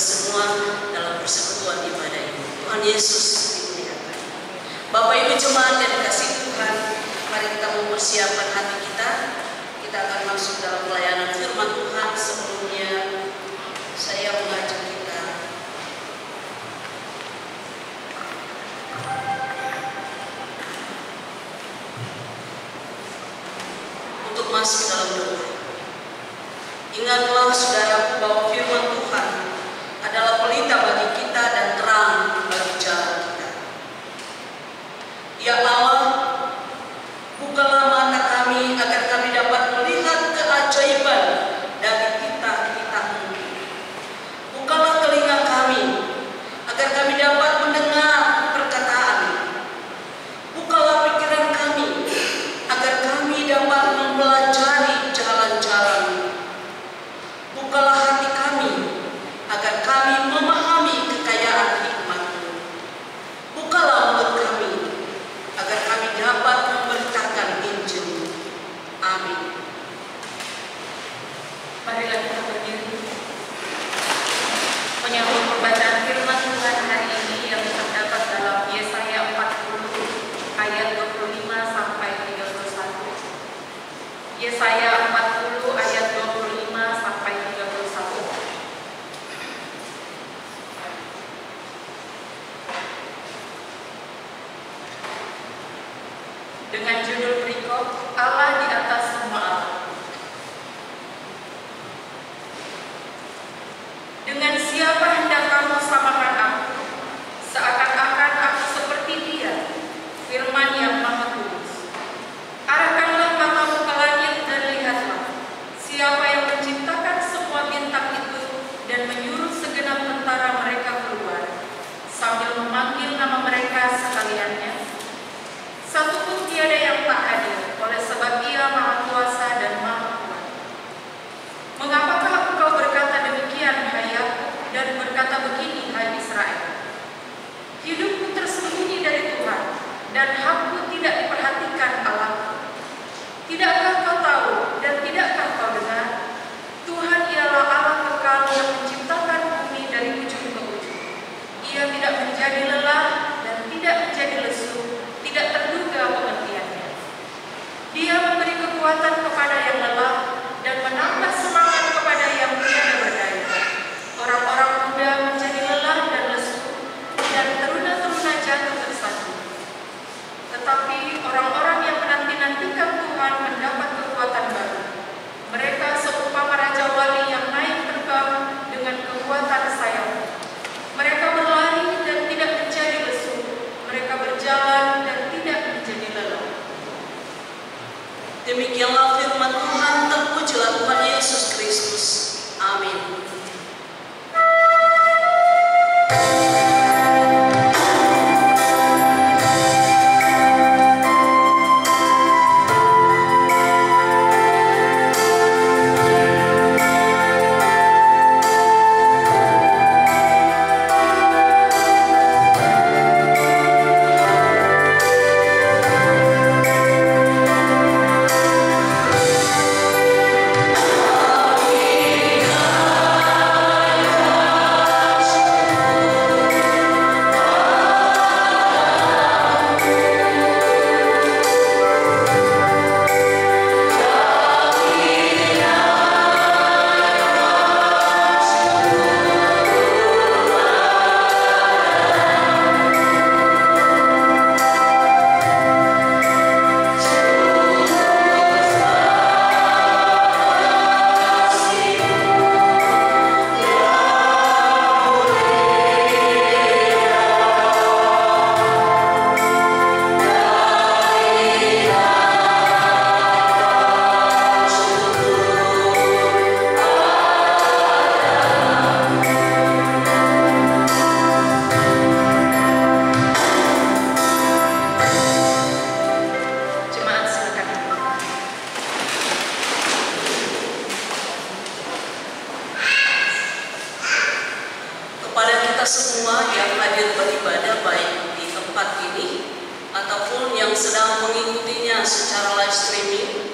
semua dalam persekutuan ibadah ini. Tuhan Yesus dimuliakan. Bapak Ibu jemaat yang dikasihi Tuhan, mari kita mempersiapkan hati kita. Kita akan masuk dalam pelayanan firman Tuhan. Sebelumnya saya mengajak kita untuk masuk dalam doa. Ingatlah saudaraku bahwa firman Tuhan adalah pelita bagi kita dan terang bagi jalan kita. Ya Allah, bukalah mata kami agar kami dapat melihat keajaiban dari titah-titah-Mu. Bukalah telinga kami agar kami dapat mendengar perkataan-Mu. Bukalah pikiran kami agar kami dapat mempelajari jalan-jalan-Mu. Bukalah hati kami agar kami memahami kekayaan hikmat-Mu. Bukalah mulut kami agar kami dapat memberitakan Injil-Mu. Amin. Marilah kita berdiri menyambut pembacaan firman Tuhan hari ini yang terdapat dalam Yesaya 40 ayat 25 sampai 31. Yesaya 40 ayat 25 sampai 31. Dengan judul berikut, Allah di atas semua Allah. Dengan siapa hendak kamu samakan aku? Seakan-akan aku seperti Dia, firman yang maha tulus. Arahkanlah matamu ke langit dan lihatlah, siapa yang menciptakan semua bintang itu dan menyuruh segenap tentara mereka keluar, sambil memanggil nama mereka sekaliannya. Satu pun tiada yang tak hadir, oleh sebab Ia maha kuasa dan maha kuat. Mengapakah engkau berkata demikian, hai Yakub, dan berkata begini, hai Israel? Hidupku tersembunyi dari Tuhan, dan hakku tidak diperhatikan Allahku. Tidakkah kau tahu dan tidakkah kau dengar? Tuhan ialah Allah kekal yang menciptakan bumi dari ujung ke ujung. Ia tidak menjadi lelah dan tidak menjadi lesu, tidak terduga pengertiannya. Dia memberi kekuatan kepada yang lelah dan menambah semangat kepada yang tiada berdaya. Orang-orang muda menjadi lelah dan lesu, dan teruna-teruna jatuh tersandung. Tetapi orang-orang yang menanti-nantikan Tuhan mendapat kekuatan baru. Mereka seumpama raja wali yang naik terbang dengan kekuatan sayap. Mereka berlari dan tidak menjadi lesu. Mereka berjalan dan tidak menjadi lelah. Demikianlah firman Tuhan. Terpujilah Tuhan Yesus Kristus. Amin. kita semua yang hadir beribadah baik di tempat ini ataupun yang sedang mengikutinya secara live streaming,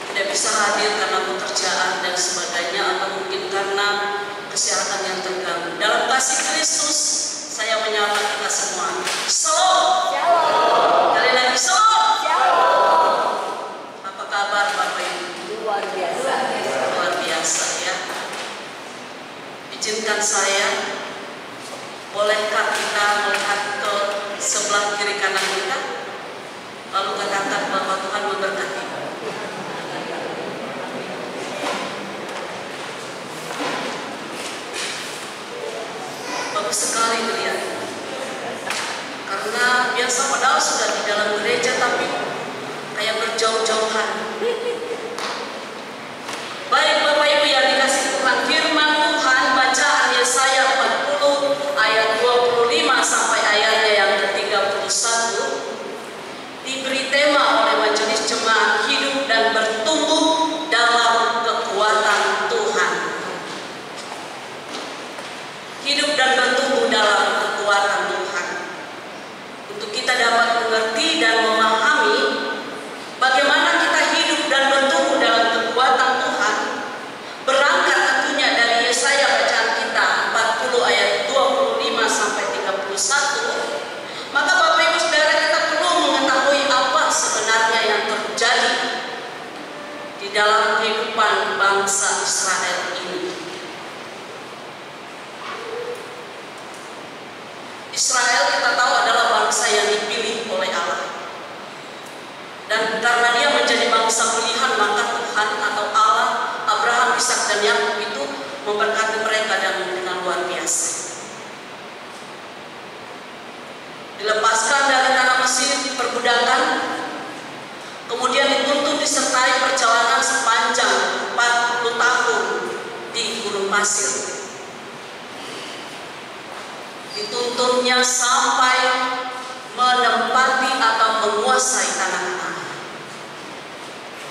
tidak bisa hadir karena pekerjaan dan sebagainya atau mungkin karena kesehatan yang terganggu. Dalam Bolehkah kita melihat ke sebelah kiri kanan kita, lalu katakan bahwa Tuhan memberkati? Bagus sekali melihat. Karena biasa padahal sudah di dalam gereja tapi kayak berjauh-jauhan. Baik Bapak Ibu yang dikasih Tuhan, firman Tuhan bacaan Yesaya 40 ayat 25 sampai ayatnya yang ke-31 diberi tema oleh Majelis Jemaat hidup dan bertumbuh dalam kekuatan Tuhan. Hidup dan bertumbuh dalam kekuatan Tuhan. Untuk kita dapat mengerti dan memahami bagaimana kita hidup dan bertumbuh dalam kekuatan Tuhan, berangkat tentunya dari Yesaya bacaan kita 40 ayat 25 sampai 31, maka Bapak Ibu Saudara kita perlu mengetahui apa sebenarnya yang terjadi di dalam kehidupan bangsa Israel ini. Israel kita tahu adalah bangsa yang dipilih oleh Allah. Dan karena dia menjadi bangsa pilihan, maka Tuhan atau Allah, Abraham, Ishak dan Yakub itu memberkati mereka dengan luar biasa. Dilepaskan dari tanah Mesir, perbudakan, kemudian dituntun disertai perjalanan sepanjang 40 tahun di gurun pasir. Dituntunnya sampai menempati atau menguasai tanah Kanaan.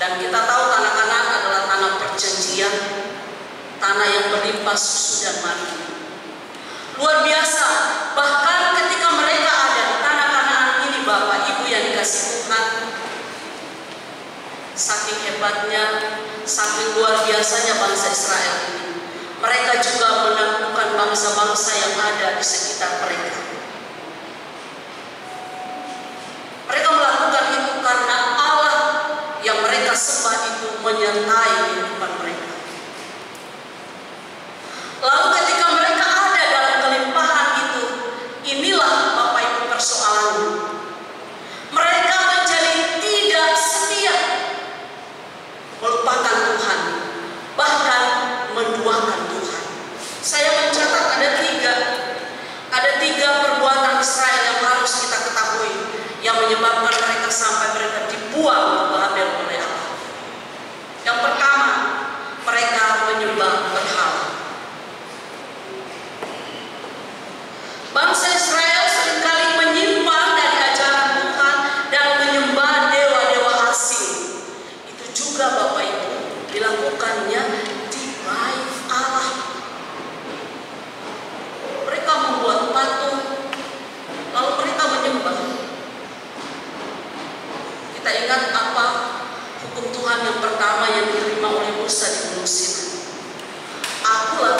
Dan kita tahu tanah Kanaan adalah tanah perjanjian, tanah yang berlimpah susu dan madu. Luar biasa, bahkan ketika mereka ada di tanah Kanaan ini, Bapak Ibu yang dikasih Tuhan, saking hebatnya, saking luar biasanya bangsa Israel ini, mereka juga menaklukkan bangsa-bangsa yang ada di sekitar mereka. Mereka melakukan itu karena Allah yang mereka sembah itu menyertai kehidupan mereka. Lalu ketika mereka ada dalam kelimpahan itu, inilah Bapak Ibu persoalannya. Mereka menjadi tidak setia, melupakan Tuhan, bahkan menduakan Tuhan. Saya mencatat ada tiga perbuatan Israel yang harus kita ketahui, yang menyebabkan mereka sampai mereka dibuang ke Babel oleh Allah. Yang pertama, mereka menyembah berhala. Bangsa Israel seringkali menyimpang dari ajaran Tuhan dan menyembah dewa-dewa asing. Itu juga Bapak Ibu dilakukannya di bait Allah. Mereka membuat patung, lalu mereka menyembah. Kita ingat apa hukum Tuhan yang pertama yang diterima oleh Musa di Gunung Sinai. Akulah